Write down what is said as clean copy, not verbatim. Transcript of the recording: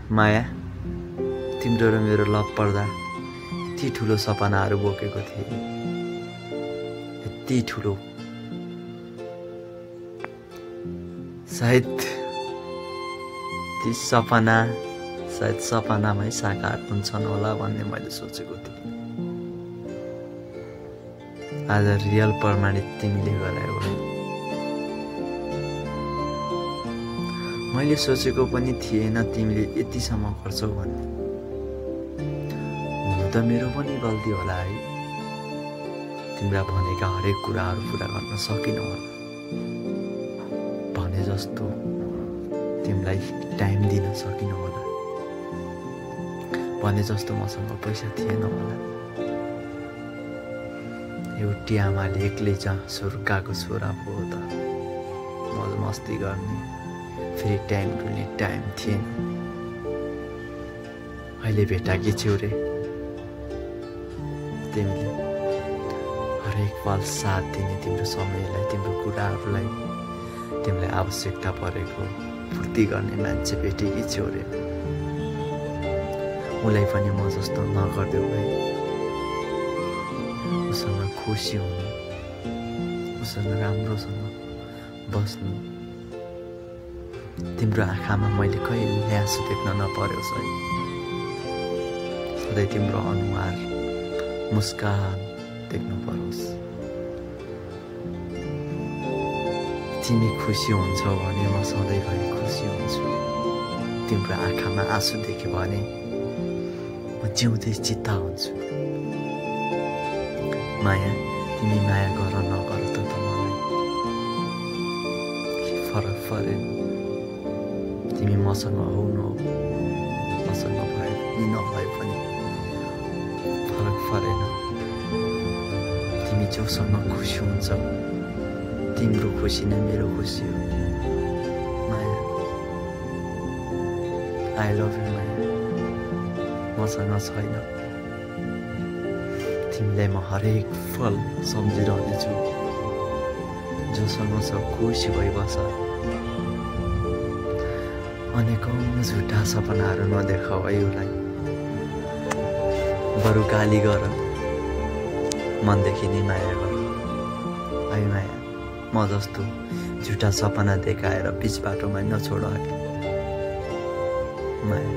माया, तिम्रो र मेरो लभ पर्दा यति ठुलो सपनाहरू बोकेको थिएँ, यति ठुलो। सायद ती सपना सपनामै साकार हुन्छन् होला भन्ने मैले सोचेको थिएँ। आज रियल प्रमाणित तिमीले गरायौ। मैले सोचेको पनि थिएन तिमीले यतिसम्म गर्छौ भन्ने। हुनु त मेरो पनि गल्ती होला है, तिम्रा भनेका हरेक कुराहरू पुरा गर्न सकिनँ होला। भने जस्तो तिमीलाई टाइम दिन सकिनँ होला, भने जस्तो मसँग पैसा थिएन होला। एउटी आमाले एक्लै जहाँ सुर्काको छोरा पो त मौज मस्ती गर्ने फेरि टाइम टुल्ने टाइम थिएन। अहिले भेटाकी छेउ रे तिमीले, हरेक पल साथ दिने तिम्रो समयलाई, तिम्रो कुराहरूलाई, तिमीलाई आवश्यकता परेको पूर्ति गर्ने मान्छे भेटेकी छेउ रे। उसलाई पनि म जस्तो नगर्देऊ है। उसँग खुसी हुनु, उसँग राम्रोसँग बस्नु। तिम्रो आँखामा मैले कहिले आँसु देख्न नपरोस् है। सधैँ तिम्रो अनुहार मुस्कान देख्नु परोस्। तिमी खुसी हुन्छौ भने म सधैँभरि खुसी हुन्छु। तिम्रो आँखामा आँसु देख्यो भने म जिउँदै चित्ता हुन्छु। माया, तिमी माया गर नगर त मलाई के फरक परेन। तिमी मसँग हौ नहौ, मसँग भए पनि नभए पनि फरक परेन। तिमी जोसँग खुसी हुन्छौ, तिम्रो खुसी नै मेरो खुसी हो। माया, आई लभ यु माया। मसँग छैन, तिमीलाई म हरेक पल सम्झिरहनेछु। जोसँग सब खुसी भइबस। अनेकौं झुटा सपनाहरू नदेखाऊ है उसलाई। बरु गाली गर, मनदेखि नै माया गर है माया। म जस्तो झुटा सपना देखाएर बिच बाटोमा नछोड है माया।